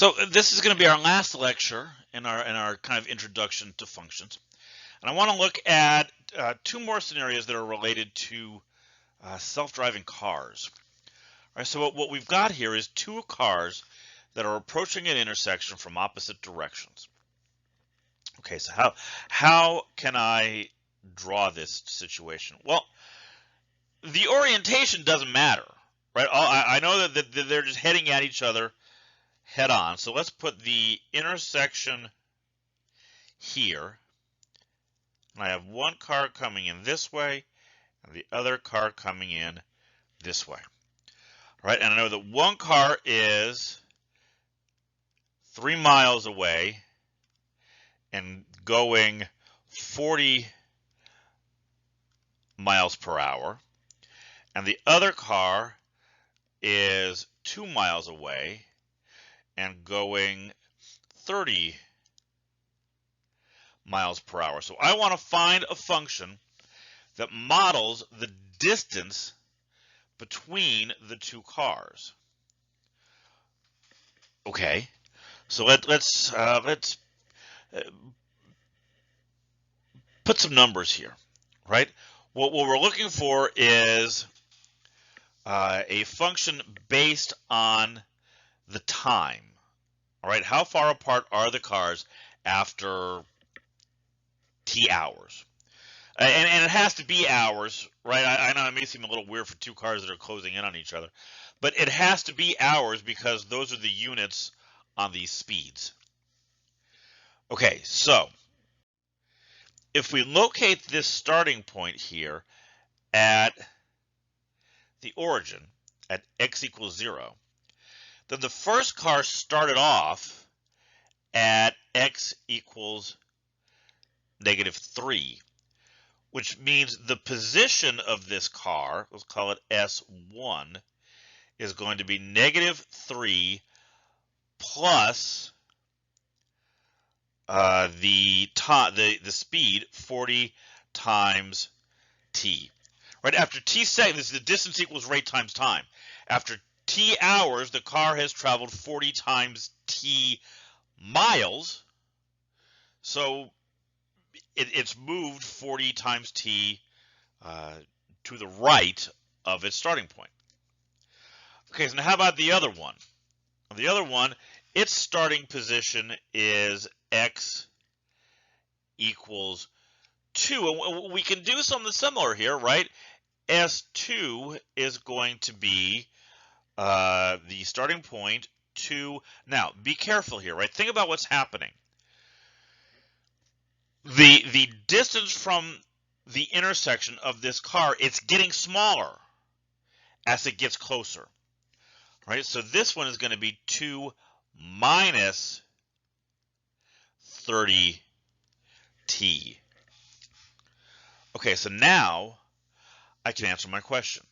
So this is going to be our last lecture in our kind of introduction to functions, and I want to look at two more scenarios that are related to self-driving cars. All right, so what we've got here is two cars that are approaching an intersection from opposite directions. Okay, so how can I draw this situation? Well, the orientation doesn't matter, right? I know that they're just heading at each other head on. So let's put the intersection here. And I have one car coming in this way and the other car coming in this way. All right, and I know that one car is 3 miles away and going 40 miles per hour, and the other car is 2 miles away and going 30 miles per hour. So I want to find a function that models the distance between the two cars. Okay, so let's put some numbers here, right? What we're looking for is a function based on the time. All right, how far apart are the cars after t hours? And it has to be hours, right? I know it may seem a little weird for two cars that are closing in on each other, but it has to be hours because those are the units on these speeds. Okay, so if we locate this starting point here at the origin at x equals 0, then the first car started off at x equals -3, which means the position of this car, let's call it S1, is going to be -3 plus the speed 40 times t. Right after t seconds, this is the distance equals rate times time. After t hours, the car has traveled 40 times t miles, so it's moved 40 times t to the right of its starting point. Okay, so now how about the other one? The other one, its starting position is x equals 2. And we can do something similar here, right? S2 is going to be the starting point 2. Now, be careful here, right? Think about what's happening. The distance from the intersection of this car, it's getting smaller as it gets closer, right? So this one is going to be 2 minus 30t. Okay, so now I can answer my question,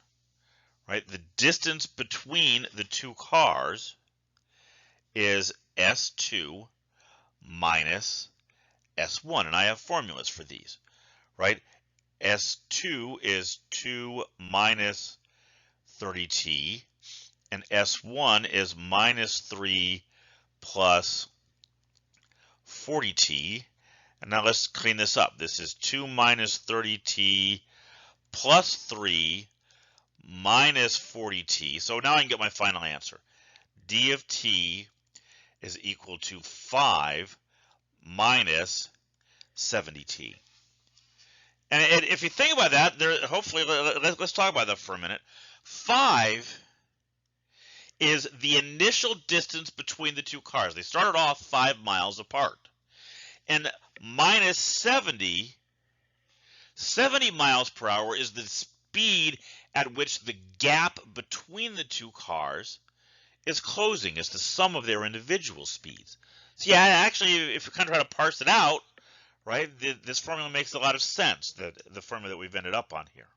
right? The distance between the two cars is S2 minus S1, and I have formulas for these, right? S2 is 2 minus 30t, and S1 is minus 3 plus 40t. And now let's clean this up. This is 2 minus 30t plus 3 minus 40t. So now I can get my final answer. D of t is equal to 5 minus 70t. And if you think about that, hopefully, let's talk about that for a minute. 5 is the initial distance between the two cars. They started off 5 miles apart. And minus 70 miles per hour is the speed at which the gap between the two cars is closing. It's the sum of their individual speeds. So yeah, actually, if you kind of try to parse it out, right, this formula makes a lot of sense, the formula that we've ended up on here.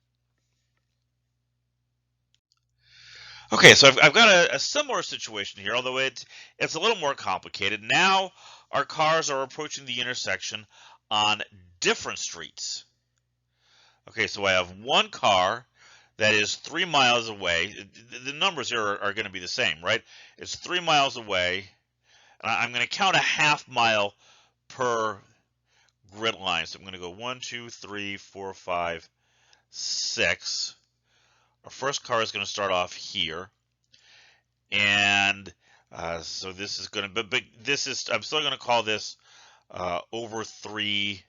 Okay, so I've got a similar situation here, although it's a little more complicated. Now our cars are approaching the intersection on different streets. Okay, so I have one car that is 3 miles away. The numbers here are going to be the same, right? It's 3 miles away, I'm going to count a half mile per grid line. So I'm going to go 1, 2, 3, 4, 5, 6. Our first car is going to start off here, and so this is going to, but this is, I'm still going to call this over 3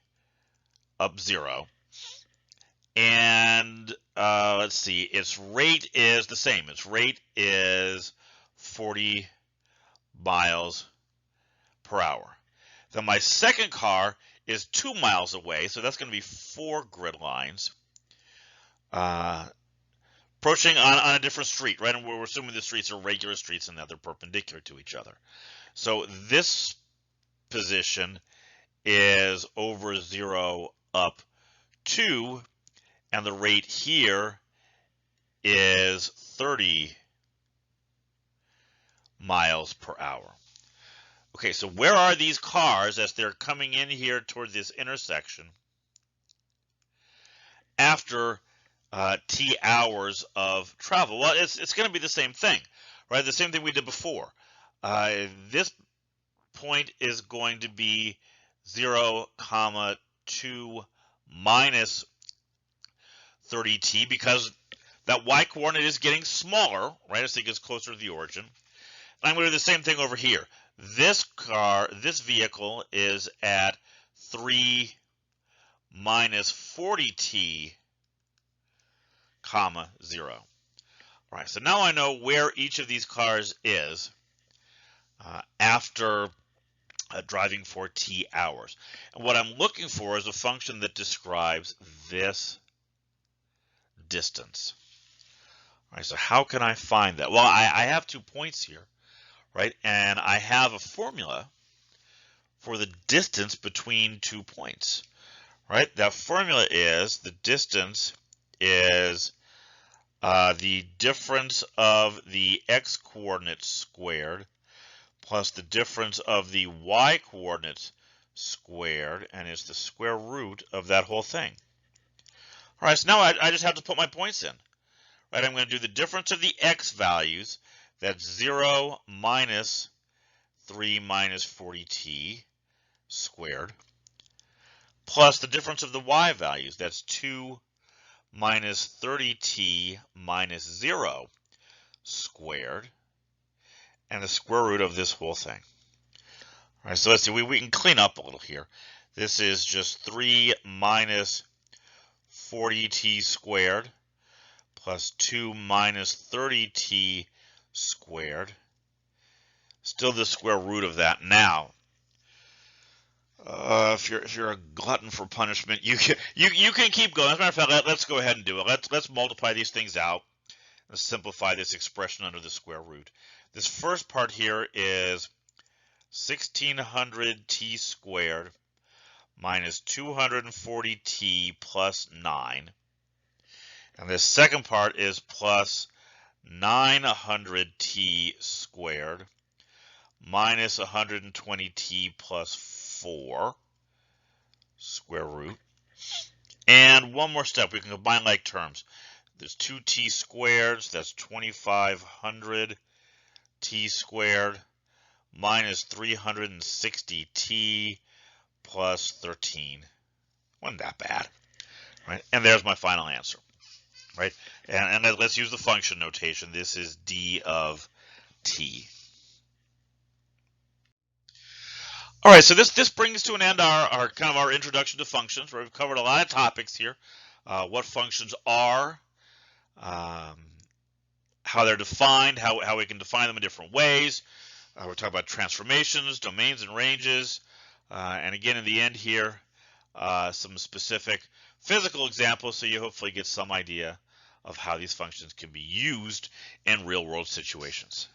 up 0. And let's see, its rate is the same. Its rate is 40 miles per hour. Then my second car is 2 miles away, so that's going to be 4 grid lines. Approaching on a different street, right? And we're assuming the streets are regular streets and that they're perpendicular to each other. So this position is over 0 up 2, and the rate here is 30 miles per hour. Okay, so where are these cars as they're coming in here toward this intersection after T hours of travel? Well, it's going to be the same thing, right? The same thing we did before. This point is going to be 0, 2 minus 30t, because that y coordinate is getting smaller, right, as it gets closer to the origin. And I'm going to do the same thing over here. This vehicle is at 3 minus 40t, 0. All right, so now I know where each of these cars is after driving for t hours. And what I'm looking for is a function that describes this distance. All right, so how can I find that? Well, I have 2 points here, right? And I have a formula for the distance between 2 points, right? That formula is the distance is the difference of the x coordinates squared plus the difference of the y coordinates squared, and it's the square root of that whole thing. All right, so now I just have to put my points in. Right, I'm going to do the difference of the x values, that's 0 minus 3 minus 40t squared, plus the difference of the y values, that's 2 minus 30t minus 0 squared, and the square root of this whole thing. All right, so let's see, we can clean up a little here. This is just 3 minus 40t squared plus 2 minus 30t squared. Still the square root of that. Now, if you're a glutton for punishment, you can keep going. As a matter of fact, let's go ahead and do it. Let's multiply these things out. Let's simplify this expression under the square root. This first part here is 1600t squared minus 240t plus 9. And the second part is plus 900t squared minus 120t plus 4 square root. And one more step, we can combine like terms. There's 2t squared, so that's 2500t squared minus 360t plus 13. Wasn't that bad, right? And there's my final answer. Right, and let's use the function notation. This is d of t. All right, so this brings to an end our kind of our introduction to functions. Where we've covered a lot of topics here. What functions are, how they're defined, how we can define them in different ways. We're talking about transformations, domains, and ranges. And again, in the end here, some specific physical examples, so you hopefully get some idea of how these functions can be used in real-world situations.